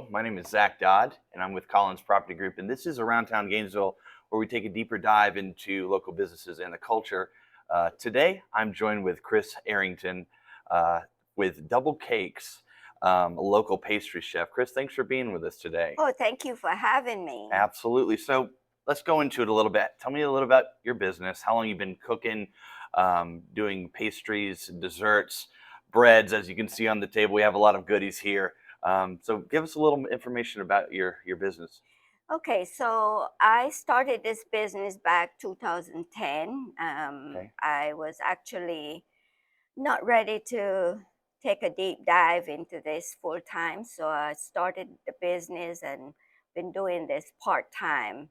Hello, my name is Zach Dodd, and I'm with Collins Property Group, and this is Around Town Gainesville, where we take a deeper dive into local businesses and the culture. Today, I'm joined with Chris Arrington with Double Cakes, a local pastry chef. Chris, thanks for being with us today. Oh, thank you for having me. Absolutely. So let's go into it a little bit. Tell me a little about your business, how long you've been cooking, doing pastries, desserts, breads. As you can see on the table, we have a lot of goodies here. So give us a little information about your business. Okay, so I started this business back 2010. Okay. I was actually not ready to take a deep dive into this full time, so I started the business and been doing this part time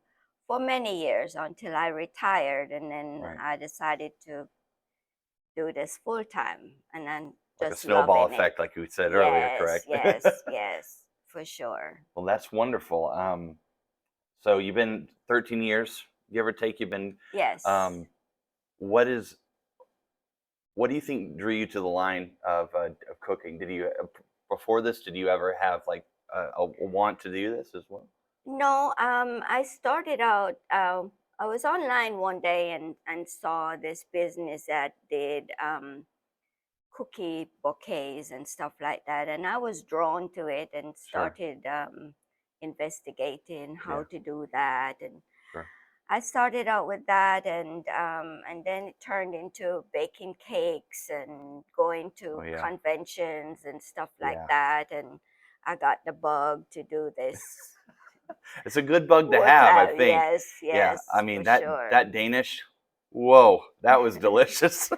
for many years until I retired, and then Right. I decided to do this full time, and then Like a just snowball loving it. effect, like you said earlier, Yes, correct? yes, yes, for sure. Well, that's wonderful. So you've been 13 years, give or take. You've been. Yes. Um, what is what do you think drew you to the line of cooking? Did you before this? Did you ever have like a want to do this as well? No, I started out, I was online one day and saw this business that did cookie bouquets and stuff like that. And I was drawn to it and Sure. started investigating how Yeah. to do that. And Sure. I started out with that, and then it turned into baking cakes and going Oh to yeah. conventions and stuff like Yeah. that. And I got the bug to do this It's a good bug to full have, I time. think. Yes, Yeah. I yes, mean for that sure. that Danish. Whoa, that was delicious.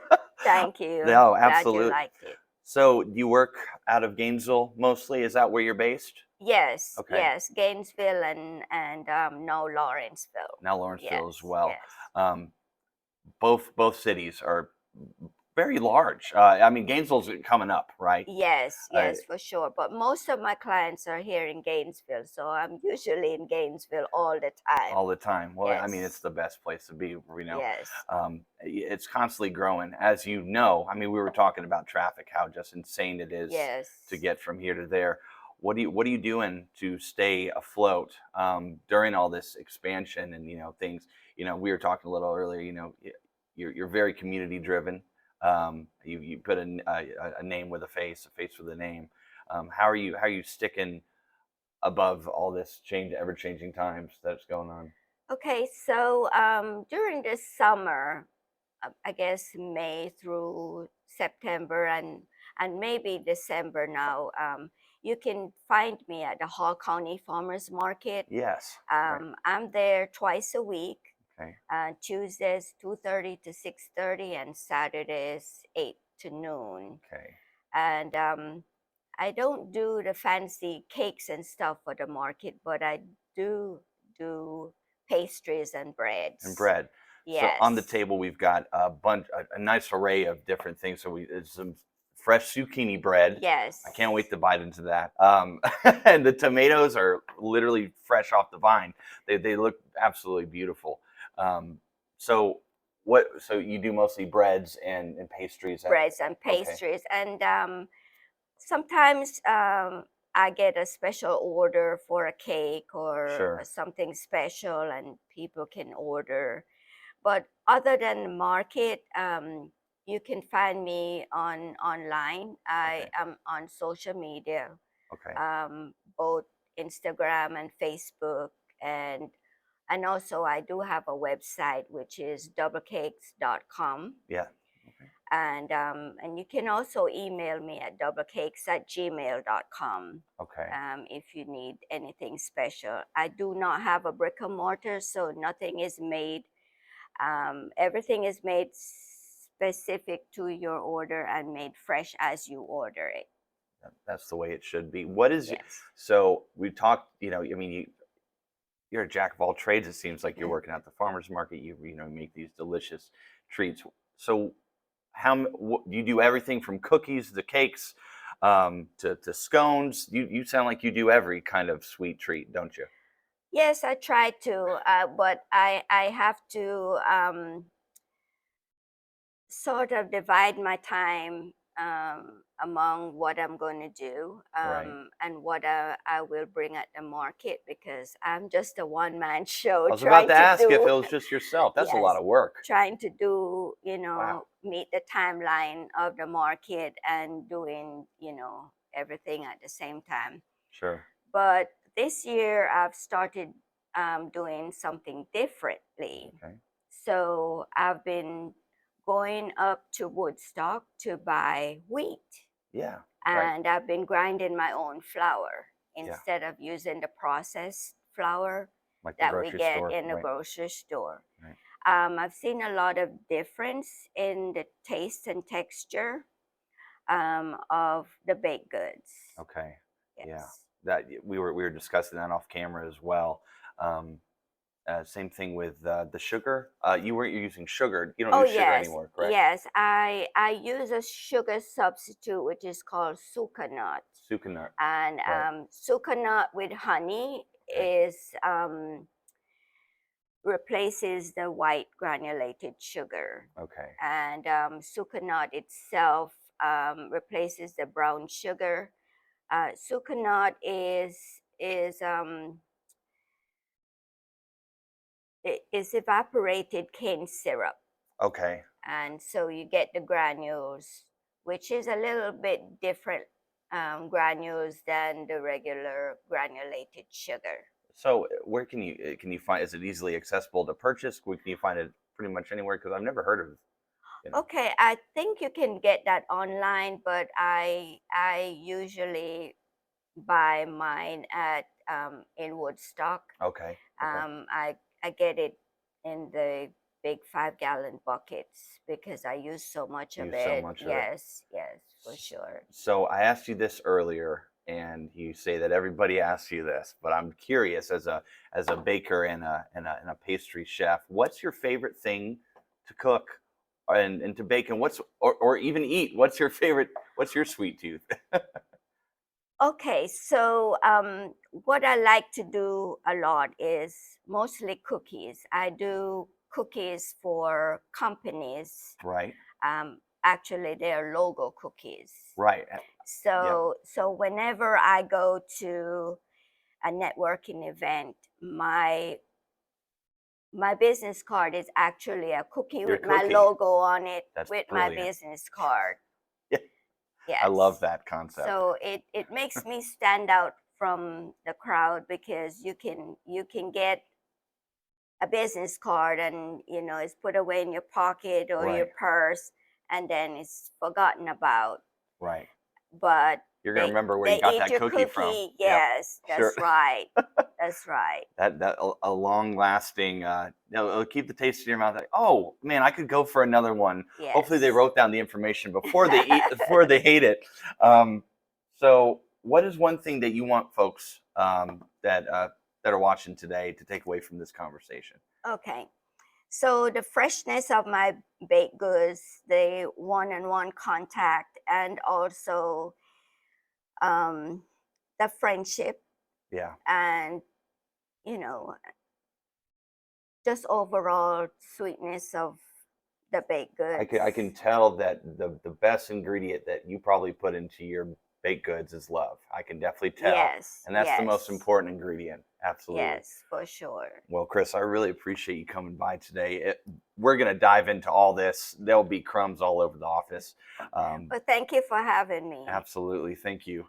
Thank you. No, Glad you absolutely. liked it. So you work out of Gainesville mostly? Is that where you're based? Yes, Okay. yes, Gainesville and no Lawrenceville. Now Lawrenceville as Yes, well. yes. Um, both cities are very large. I mean, Gainesville's coming up, right? Yes, Uh, yes, for sure. But most of my clients are here in Gainesville, so I'm usually in Gainesville all the time. all the time. Well, I mean, it's Yes, the best place to be. yes, It's constantly growing, as you know. I mean, we were talking about traffic, how just insane it is to yes. get from here to there. What are you doing to stay afloat during all this expansion and things? We were talking a little earlier. You're very community driven. You put a name with a face with a name. How are you sticking above all this ever changing times that's going on? Okay, so during this summer, I guess May through September and maybe December now, you can find me at the Hall County Farmers Market. Yes. Right. I'm there twice a week. Okay. Tuesdays 2:30 to 6:30 and Saturdays 8 to noon. Okay. And I don't do the fancy cakes and stuff for the market, but I do pastries and And breads. bread. So on the Yes. table we've got a nice array of different things. So it's some fresh zucchini bread. Yes. I can't wait to bite into that. And the tomatoes are literally fresh off the vine. They look absolutely beautiful. Um, so so you do mostly breads and pastries. Breads and Okay. pastries. And sometimes I get a special order for a cake or Sure. something special, and people can order. But other than the market, you can find me online. I Okay. am on social media, Okay. both Instagram and Facebook, and also I do have a website which is doublecakes.com. Yeah. Okay. And you can also email me at doublecakes@gmail.com Okay. if you need anything special. I do not have a brick and mortar, so nothing is made. Everything is made specific to your order and made fresh as you order it. That's the way it should be. What is Yes. so we talked, I mean, you're a jack of all trades. It seems like you're Mhm. working at the farmer's market. You make these delicious treats. So do you do everything from cookies to cakes to scones? You sound like you do every kind of sweet treat, don't you? Yes, I try to, but I have to sort of divide my time among what I'm going to do, Right. and what I will bring at the market, because I'm just a one-man show I was about trying to to ask if do, it was just yourself. That's a lot yes, of work. trying to do, Wow. meet the timeline of the market and doing, everything at the same time. Sure. But this year I've started doing something differently. Okay. So I've been going up to Woodstock to buy wheat, Yeah. Right. and I've been grinding my own flour Yeah. instead of using the processed flour Like the that we grocery get store. in the Right. grocery store. Right. I've seen a lot of difference in the taste and texture of the baked goods. Okay. Yeah. Yes. We were discussing that off camera as well. Um, same thing with the sugar. You weren't using sugar. You don't Oh use sugar yes, anymore, correct? yes. I use a sugar substitute which is called sucanut, Sucanut. and Right. sucanut with honey Okay. is replaces the white granulated sugar, Okay. and sucanut itself replaces the brown sugar. Sucanut is evaporated cane syrup, Okay. and so you get the granules, which is a little bit different granules than the regular granulated sugar. So where can you find? Is it easily accessible to purchase? Can you find it pretty much anywhere? Because I've never heard of. You know. Okay, I think you can get that online, but I usually buy mine at in Woodstock. Okay. Okay. I get it in the big 5-gallon buckets because I use so much of Use so it. much of it. Yes, yes, for sure. So I asked you this earlier, and you say that everybody asks you this, but I'm curious as a baker and a pastry chef, what's your favorite thing to cook and to bake, and or even eat? What's your favorite? What's your sweet tooth? Okay, so what I like to do a lot is mostly cookies. I do cookies for companies. Right. Actually, they're logo cookies. Right. Yep. So whenever I go to a networking event, my business card is actually a cookie Your with my cookie. logo on it That's with my brilliant. business card. Yeah. I love Yes. that concept. So it makes me stand out from the crowd because you can get a business card, and it's put away in your pocket or your Right. purse, and then it's forgotten about. Right. But You're gonna they remember where you they got eat that your cookie from. cookie. Yep. Yes, Sure. that's right. That's right. That a long lasting it'll keep the taste in your mouth like, oh man, I could go for another one. Hopefully they Yes. wrote down the information before they ate it. um, so what is one thing that you want folks that are watching today to take away from this conversation? Okay. So the freshness of my baked goods, the one-on-one contact, and also um, the friendship, Yeah. and you know just overall sweetness of the baked goods. I can tell that the best ingredient that you probably put into your baked goods is love. I can definitely tell, Yes, and that's the most yes, important ingredient. Absolutely. yes, for sure. Well, Chris, I really appreciate you coming by today. We're going to dive into all this. There'll be crumbs all over the office. But thank you for having me. Absolutely. Thank you.